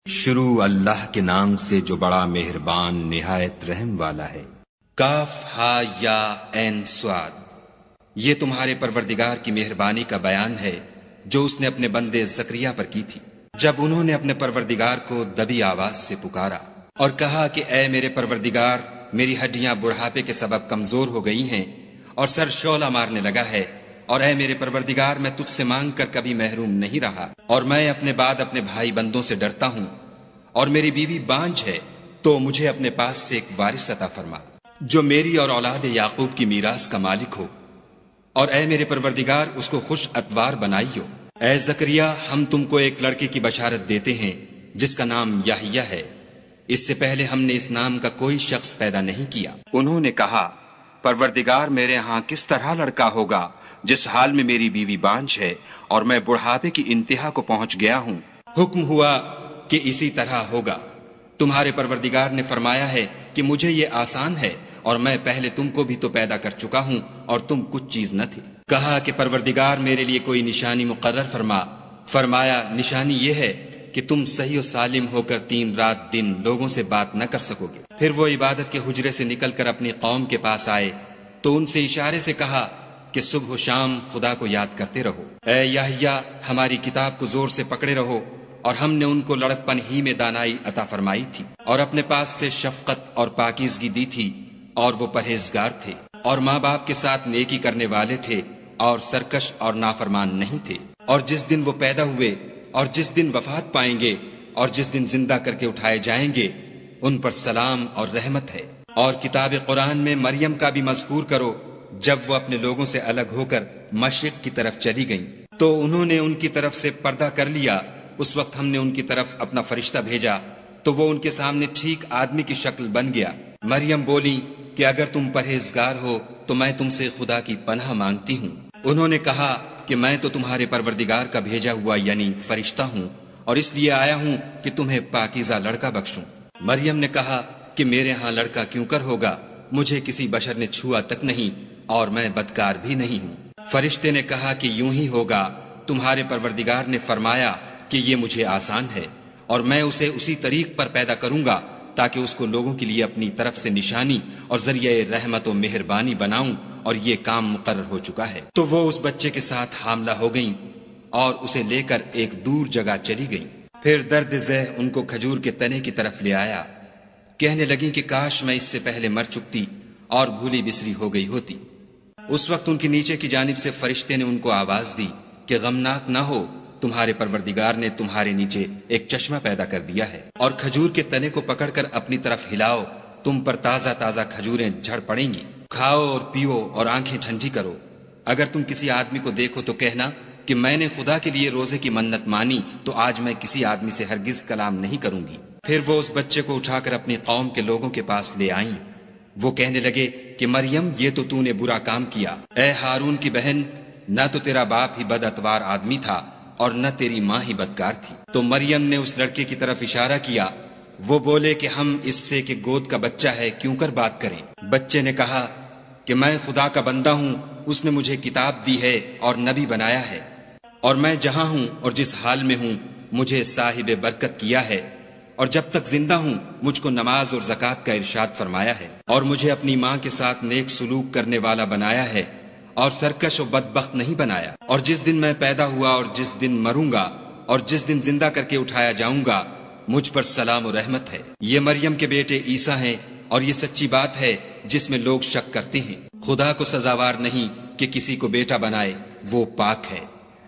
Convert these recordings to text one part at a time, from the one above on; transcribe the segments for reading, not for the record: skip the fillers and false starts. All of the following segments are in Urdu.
شروع اللہ کے نام سے جو بڑا مہربان نہایت رحم والا ہے۔ کاف ہا یا عین صاد، یہ تمہارے پروردگار کی مہربانی کا بیان ہے جو اس نے اپنے بندے زکریا پر کی تھی، جب انہوں نے اپنے پروردگار کو دبی آواز سے پکارا اور کہا کہ اے میرے پروردگار، میری ہڈیاں بڑھاپے کے سبب کمزور ہو گئی ہیں اور سر شعلہ مارنے لگا ہے، اور اے میرے پروردگار، میں تجھ سے مانگ کر کبھی محروم نہیں رہا، اور میں اپنے بعد اپنے بھائی بندوں سے ڈرتا ہوں، اور میری بیوی بانجھ ہے، تو مجھے اپنے پاس سے ایک وارث عطا فرما جو میری اور اولاد یعقوب کی میراث کا مالک ہو، اور اے میرے پروردگار اس کو خوش اتوار بنائیو۔ اے زکریا، ہم تم کو ایک لڑکے کی بشارت دیتے ہیں جس کا نام یحییٰ ہے، اس سے پہلے ہم نے اس نام کا کوئی شخص پیدا نہیں کیا۔ انہوں نے کہا، پروردگار، میرے ہاں کس طرح لڑکا ہوگا جس حال میں میری بیوی بانجھ ہے اور میں بڑھاپے کی انتہا کو پہنچ گیا ہوں؟ حکم ہوا کہ اسی طرح ہوگا۔ تمہارے پروردگار نے فرمایا ہے کہ مجھے یہ آسان ہے، اور میں پہلے تم کو بھی تو پیدا کر چکا ہوں اور تم کچھ چیز نہ تھے۔ کہا کہ پروردگار میرے لیے کوئی نشانی مقرر فرما۔ فرمایا، نشانی یہ ہے کہ تم صحیح و سالم ہو کر 3 رات دن لوگوں سے بات نہ کر سکو گے۔ پھر وہ عبادت کے حجرے سے نکل کر اپنی قوم کے پاس آئے تو ان سے اشارے سے کہا کہ صبح و شام خدا کو یاد کرتے رہو۔ اے یحییٰ، ہماری کتاب کو زور سے پکڑے رہو، اور ہم نے ان کو لڑکپن ہی میں دانائی عطا فرمائی تھی، اور اپنے پاس سے شفقت اور پاکیزگی دی تھی، اور وہ پرہیزگار تھے، اور ماں باپ کے ساتھ نیکی کرنے والے تھے، اور سرکش اور نافرمان نہیں تھے۔ اور جس دن وہ پیدا ہوئے، اور جس دن وفات پائیں گے، اور جس دن زندہ کر کے اٹھائے جائیں گے، ان پر سلام اور رحمت ہے۔ اور کتاب قرآن میں مریم کا بھی مذکور کرو، جب وہ اپنے لوگوں سے الگ ہو کر مشرق کی طرف چلی گئیں تو انہوں نے ان کی طرف سے پردہ کر لیا۔ اس وقت ہم نے ان کی طرف اپنا فرشتہ بھیجا تو وہ ان کے سامنے ٹھیک آدمی کی شکل بن گیا۔ مریم بولی کہ اگر تم پرہیزگار ہو تو میں تم سے خدا کی پناہ مانگتی ہوں۔ انہوں نے کہا کہ میں تو تمہارے پروردگار کا بھیجا ہوا یعنی فرشتہ ہوں، اور اس لیے آیا ہوں کہ تمہیں پاکیزہ لڑکا بخشوں۔ مریم نے کہا کہ میرے ہاں لڑکا کیوں کر ہوگا، مجھے کسی بشر نے چھوا تک نہیں، اور میں بدکار بھی نہیں ہوں۔ فرشتے نے کہا کہ یوں ہی ہوگا، تمہارے پروردگار نے فرمایا کہ یہ مجھے آسان ہے، اور میں اسے اسی طریق پر پیدا کروں گا تاکہ اس کو لوگوں کے لیے اپنی طرف سے نشانی اور ذریعہ رحمت و مہربانی بناؤں، اور یہ کام مقرر ہو چکا ہے۔ تو وہ اس بچے کے ساتھ حاملہ ہو گئیں اور اسے لے کر ایک دور جگہ چلی گئیں۔ پھر درد ذہ ان کو کھجور کے تنے کی طرف لے آیا، کہنے لگیں کہ کاش میں اس سے پہلے مر چکتی اور بھولی بسری ہو گئی ہوتی۔ اس وقت ان کے نیچے کی جانب سے فرشتے نے ان کو آواز دی کہ غمناک نہ ہو، تمہارے پروردگار نے تمہارے نیچے ایک چشمہ پیدا کر دیا ہے، اور کھجور کے تنے کو پکڑ کر اپنی طرف ہلاؤ، تم پر تازہ تازہ کھجوریں جھڑ پڑیں گی، کھاؤ اور پیو اور آنکھیں ٹھنڈی کرو۔ اگر تم کسی آدمی کو دیکھو تو کہنا کہ میں نے خدا کے لیے روزے کی منت مانی، تو آج میں کسی آدمی سے ہرگز کلام نہیں کروں گی۔ پھر وہ اس بچے کو اٹھا کر اپنی قوم کے لوگوں کے پاس لے آئیں۔ وہ کہنے لگے کہ مریم، یہ تو نے برا کام کیا۔ اے ہارون کی بہن، نہ تو تیرا باپ ہی بد اتوار آدمی تھا اور نہ تیری ماں ہی بدکار تھی۔ تو مریم نے اس لڑکے کی طرف اشارہ کیا۔ وہ بولے کہ ہم اس سے کہ گود کا بچہ ہے کیوں کر بات کریں۔ بچے نے کہا کہ میں خدا کا بندہ ہوں، اس نے مجھے کتاب دی ہے اور نبی بنایا ہے، اور میں جہاں ہوں اور جس حال میں ہوں مجھے صاحب برکت کیا ہے، اور جب تک زندہ ہوں مجھ کو نماز اور زکوٰۃ کا ارشاد فرمایا ہے، اور مجھے اپنی ماں کے ساتھ نیک سلوک کرنے والا بنایا ہے، اور سرکش و بدبخت نہیں بنایا۔ اور جس دن میں پیدا ہوا اور جس دن مروں گا اور جس دن زندہ کر کے اٹھایا جاؤں گا، مجھ پر سلام و رحمت ہے۔ یہ مریم کے بیٹے عیسیٰ ہیں، اور یہ سچی بات ہے جس میں لوگ شک کرتے ہیں۔ خدا کو سزاوار نہیں کہ کسی کو بیٹا بنائے، وہ پاک ہے۔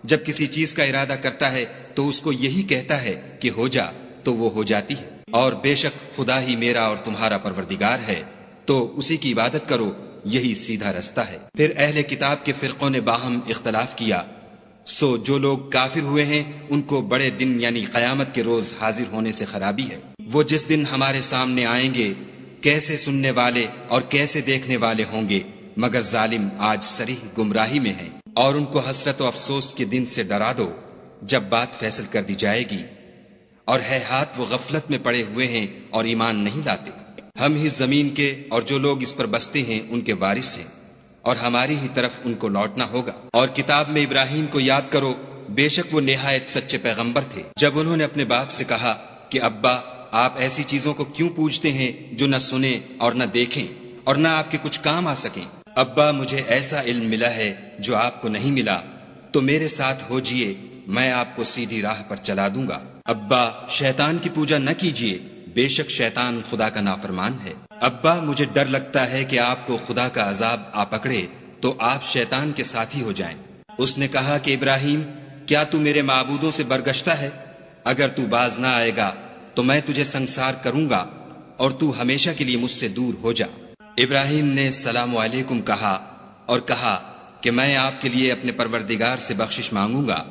جب کسی چیز کا ارادہ کرتا ہے تو اس کو یہی کہتا ہے کہ ہو جا، تو وہ ہو جاتی ہے۔ اور بے شک خدا ہی میرا اور تمہارا پروردگار ہے، تو اسی کی عبادت کرو، یہی سیدھا رستہ ہے۔ پھر اہل کتاب کے فرقوں نے باہم اختلاف کیا، سو جو لوگ کافر ہوئے ہیں ان کو بڑے دن یعنی قیامت کے روز حاضر ہونے سے خرابی ہے۔ وہ جس دن ہمارے سامنے آئیں گے کیسے سننے والے اور کیسے دیکھنے والے ہوں گے، مگر ظالم آج صریح گمراہی میں ہیں۔ اور ان کو حسرت و افسوس کے دن سے ڈرا دو جب بات فیصل کر دی جائے گی، اور ہے ہاتھ وہ غفلت میں پڑے ہوئے ہیں اور ایمان نہیں لاتے۔ ہم ہی زمین کے اور جو لوگ اس پر بستے ہیں ان کے وارث ہیں، اور ہماری ہی طرف ان کو لوٹنا ہوگا۔ اور کتاب میں ابراہیم کو یاد کرو، بے شک وہ نہایت سچے پیغمبر تھے۔ جب انہوں نے اپنے باپ سے کہا کہ ابا آپ ایسی چیزوں کو کیوں پوجتے ہیں جو نہ سنیں اور نہ دیکھیں اور نہ آپ کے کچھ کام آ سکیں؟ ابا مجھے ایسا علم ملا ہے جو آپ کو نہیں ملا، تو میرے ساتھ ہو جئے، میں آپ کو سیدھی راہ پر چلا دوں گا۔ ابا شیطان کی پوجا نہ کیجیے، بے شک شیطان خدا کا نافرمان ہے۔ ابا مجھے ڈر لگتا ہے کہ آپ کو خدا کا عذاب آ پکڑے تو آپ شیطان کے ساتھی ہو جائیں۔ اس نے کہا کہ ابراہیم، کیا تو میرے معبودوں سے برگشتہ ہے؟ اگر تو باز نہ آئے گا تو میں تجھے سنسار کروں گا اور تو ہمیشہ کے لیے مجھ سے دور ہو جا۔ ابراہیم نے السلام علیکم کہا اور کہا کہ میں آپ کے لیے اپنے پروردگار سے بخشش مانگوں گا،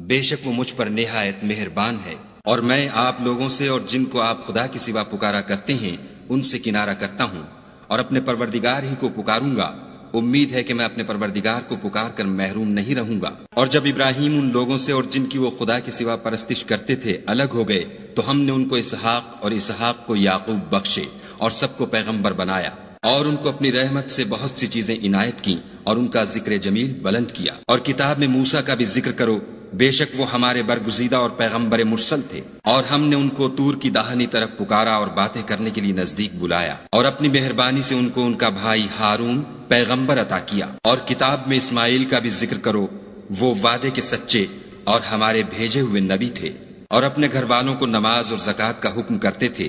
بے شک وہ مجھ پر نہایت مہربان ہے، اور میں آپ لوگوں سے اور جن کو آپ خدا کے سوا پکارا کرتے ہیں ان سے کنارہ کرتا ہوں اور اپنے پروردگار ہی کو پکاروں گا۔ امید ہے کہ میں اپنے پروردگار کو پکار کر محروم نہیں رہوں گا۔ اور جب ابراہیم ان لوگوں سے اور جن کی وہ خدا کے سوا پرستش کرتے تھے الگ ہو گئے تو ہم نے ان کو اسحاق اور اسحاق کو یعقوب بخشے اور سب کو پیغمبر بنایا، اور ان کو اپنی رحمت سے بہت سی چیزیں عنایت کی اور ان کا ذکر جمیل بلند کیا۔ اور کتاب میں موسیٰ کا بھی ذکر کرو، بے شک وہ ہمارے برگزیدہ اور پیغمبر مرسل تھے، اور ہم نے ان کو طور کی داہنی طرف پکارا اور باتیں کرنے کے لیے نزدیک بلایا، اور اپنی مہربانی سے ان کو ان کا بھائی ہارون پیغمبر عطا کیا۔ اور کتاب میں اسماعیل کا بھی ذکر کرو، وہ وعدے کے سچے اور ہمارے بھیجے ہوئے نبی تھے، اور اپنے گھر والوں کو نماز اور زکوٰۃ کا حکم کرتے تھے،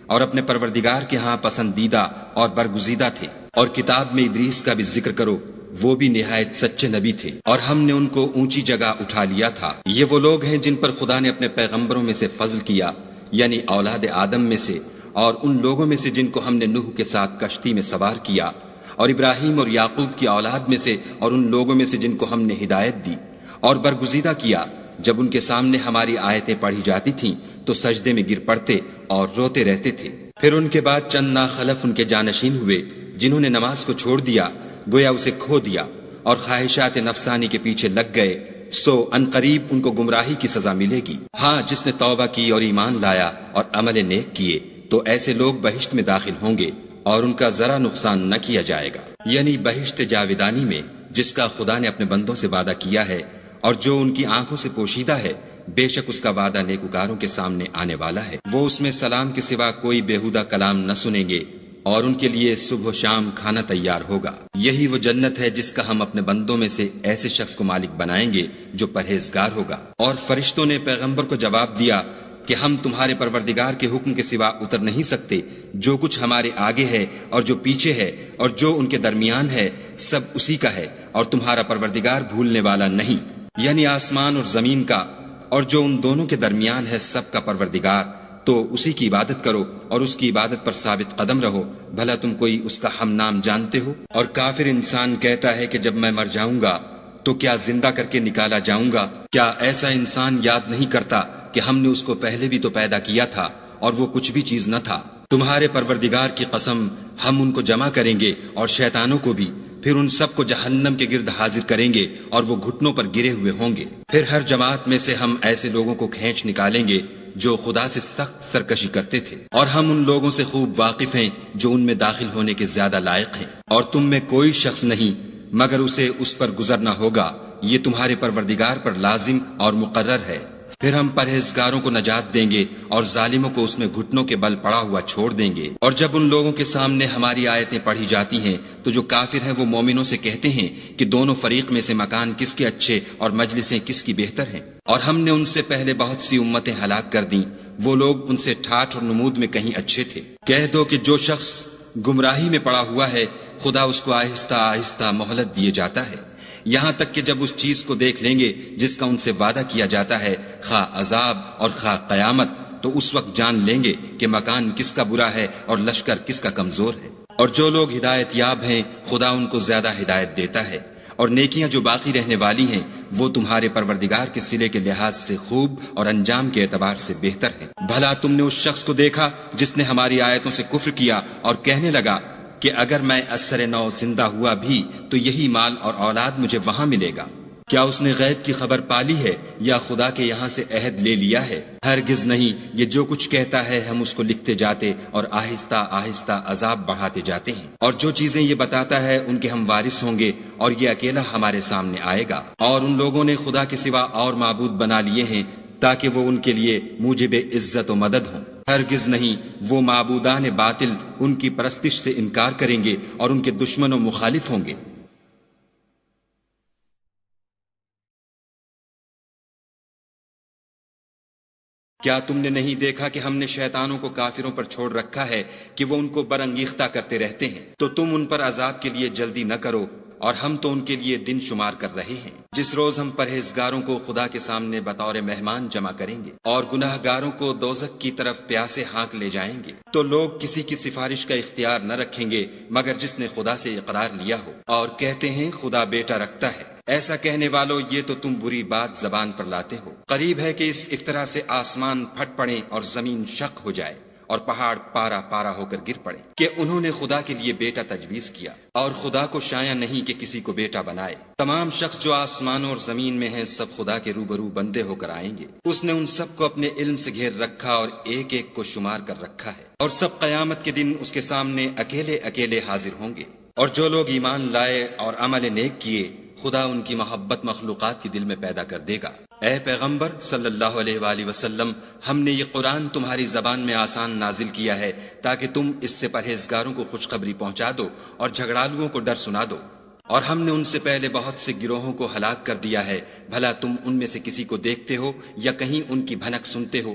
اور اپنے پروردگار کے ہاں پسندیدہ اور برگزیدہ تھے۔ اور کتاب میں ادریس کا بھی ذکر کرو، وہ بھی نہایت سچے نبی تھے، اور ہم نے ان کو اونچی جگہ اٹھا لیا تھا۔ یہ وہ لوگ ہیں جن پر خدا نے اپنے پیغمبروں میں سے فضل کیا، یعنی اولاد آدم میں سے، اور ان لوگوں میں سے جن کو ہم نے نوح کے ساتھ کشتی میں سوار کیا، اور ابراہیم اور یعقوب کی اولاد میں سے، اور ان لوگوں میں سے جن کو ہم نے ہدایت دی اور برگزیدہ کیا۔ جب ان کے سامنے ہماری آیتیں پڑھی جاتی تھیں تو سجدے میں گر پڑتے اور روتے رہتے تھے۔ پھر ان کے بعد چند ناخلف ان کے جانشین ہوئے جنہوں نے نماز کو چھوڑ دیا، گویا اسے کھو دیا، اور خواہشات نفسانی کے پیچھے لگ گئے، سو عنقریب ان کو گمراہی کی سزا ملے گی۔ ہاں، جس نے توبہ کی اور ایمان لایا اور عمل نیک کیے تو ایسے لوگ بہشت میں داخل ہوں گے اور ان کا ذرا نقصان نہ کیا جائے گا، یعنی بہشت جاودانی میں جس کا خدا نے اپنے بندوں سے وعدہ کیا ہے اور جو ان کی آنکھوں سے پوشیدہ ہے، بے شک اس کا وعدہ نیکوکاروں کے سامنے آنے والا ہے۔ وہ اس میں سلام کے سوا کوئی بیہودہ کلام نہ سنیں گے، اور ان کے لیے صبح و شام کھانا تیار ہوگا۔ یہی وہ جنت ہے جس کا ہم اپنے بندوں میں سے ایسے شخص کو مالک بنائیں گے جو پرہیزگار ہوگا۔ اور فرشتوں نے پیغمبر کو جواب دیا کہ ہم تمہارے پروردگار کے حکم کے سوا اتر نہیں سکتے، جو کچھ ہمارے آگے ہے اور جو پیچھے ہے اور جو ان کے درمیان ہے سب اسی کا ہے، اور تمہارا پروردگار بھولنے والا نہیں، یعنی آسمان اور زمین کا اور جو ان دونوں کے درمیان ہے سب کا پروردگار۔ تو اسی کی عبادت کرو اور اس کی عبادت پر ثابت قدم رہو، بھلا تم کوئی اس کا ہم نام جانتے ہو؟ اور کافر انسان کہتا ہے کہ جب میں مر جاؤں گا تو کیا زندہ کر کے نکالا جاؤں گا؟ کیا ایسا انسان یاد نہیں کرتا کہ ہم نے اس کو پہلے بھی تو پیدا کیا تھا اور وہ کچھ بھی چیز نہ تھا؟ تمہارے پروردگار کی قسم، ہم ان کو جمع کریں گے اور شیطانوں کو بھی، پھر ان سب کو جہنم کے گرد حاضر کریں گے اور وہ گھٹنوں پر گرے ہوئے ہوں گے۔ پھر ہر جماعت میں سے ہم ایسے لوگوں کو کھینچ نکالیں گے جو خدا سے سخت سرکشی کرتے تھے، اور ہم ان لوگوں سے خوب واقف ہیں جو ان میں داخل ہونے کے زیادہ لائق ہیں، اور تم میں کوئی شخص نہیں مگر اسے اس پر گزرنا ہوگا، یہ تمہارے پروردگار پر لازم اور مقرر ہے۔ پھر ہم پرہیزگاروں کو نجات دیں گے اور ظالموں کو اس میں گھٹنوں کے بل پڑا ہوا چھوڑ دیں گے۔ اور جب ان لوگوں کے سامنے ہماری آیتیں پڑھی جاتی ہیں تو جو کافر ہیں وہ مومنوں سے کہتے ہیں کہ دونوں فریق میں سے مکان کس کے اچھے اور مجلسیں کس کی بہتر ہیں، اور ہم نے ان سے پہلے بہت سی امتیں ہلاک کر دیں، وہ لوگ ان سے ٹھاٹھ اور نمود میں کہیں اچھے تھے۔ کہہ دو کہ جو شخص گمراہی میں پڑا ہوا ہے خدا اس کو آہستہ آہستہ مہلت دیے جاتا ہے، یہاں تک کہ جب اس چیز کو دیکھ لیں گے جس کا ان سے وعدہ کیا جاتا ہے، خواہ عذاب اور خواہ قیامت، تو اس وقت جان لیں گے کہ مکان کس کا برا ہے اور لشکر کس کا کمزور ہے۔ اور جو لوگ ہدایت یاب ہیں خدا ان کو زیادہ ہدایت دیتا ہے، اور نیکیاں جو باقی رہنے والی ہیں وہ تمہارے پروردگار کے صلے کے لحاظ سے خوب اور انجام کے اعتبار سے بہتر ہیں۔ بھلا تم نے اس شخص کو دیکھا جس نے ہماری آیتوں سے کفر کیا اور کہنے لگا کہ اگر میں اثر نو زندہ ہوا بھی تو یہی مال اور اولاد مجھے وہاں ملے گا؟ کیا اس نے غیب کی خبر پالی ہے یا خدا کے یہاں سے عہد لے لیا ہے؟ ہرگز نہیں، یہ جو کچھ کہتا ہے ہم اس کو لکھتے جاتے اور آہستہ آہستہ عذاب بڑھاتے جاتے ہیں، اور جو چیزیں یہ بتاتا ہے ان کے ہم وارث ہوں گے، اور یہ اکیلا ہمارے سامنے آئے گا۔ اور ان لوگوں نے خدا کے سوا اور معبود بنا لیے ہیں تاکہ وہ ان کے لیے موجب عزت و مدد ہوں۔ ہرگز نہیں، وہ معبودان باطل ان کی پرستش سے انکار کریں گے اور ان کے دشمن و مخالف ہوں گے۔ کیا تم نے نہیں دیکھا کہ ہم نے شیطانوں کو کافروں پر چھوڑ رکھا ہے کہ وہ ان کو برانگیختہ کرتے رہتے ہیں؟ تو تم ان پر عذاب کے لیے جلدی نہ کرو، اور ہم تو ان کے لیے دن شمار کر رہے ہیں، جس روز ہم پرہیزگاروں کو خدا کے سامنے بطور مہمان جمع کریں گے اور گناہ گاروں کو دوزخ کی طرف پیاسے ہانک لے جائیں گے۔ تو لوگ کسی کی سفارش کا اختیار نہ رکھیں گے مگر جس نے خدا سے اقرار لیا ہو، اور کہتے ہیں خدا بیٹا رکھتا ہے۔ ایسا کہنے والو، یہ تو تم بری بات زبان پر لاتے ہو۔ قریب ہے کہ اس افطرا سے آسمان پھٹ پڑیں اور زمین شق ہو جائے اور پہاڑ پارا پارا ہو کر گر پڑے کہ انہوں نے خدا کے لیے بیٹا تجویز کیا، اور خدا کو شایع نہیں کہ کسی کو بیٹا بنائے۔ تمام شخص جو آسمانوں اور زمین میں ہیں سب خدا کے روبرو بندے ہو کر آئیں گے۔ اس نے ان سب کو اپنے علم سے گھیر رکھا اور ایک ایک کو شمار کر رکھا ہے، اور سب قیامت کے دن اس کے سامنے اکیلے اکیلے حاضر ہوں گے۔ اور جو لوگ ایمان لائے اور عمل نیک کیے، خدا ان کی محبت مخلوقات کے دل میں پیدا کر دے گا۔ اے پیغمبر صلی اللہ علیہ وآلہ وسلم، ہم نے یہ قرآن تمہاری زبان میں آسان نازل کیا ہے تاکہ تم اس سے پرہیزگاروں کو خوشخبری پہنچا دو اور جھگڑالوؤں کو ڈر سنا دو۔ اور ہم نے ان سے پہلے بہت سے گروہوں کو ہلاک کر دیا ہے، بھلا تم ان میں سے کسی کو دیکھتے ہو یا کہیں ان کی بھنک سنتے ہو؟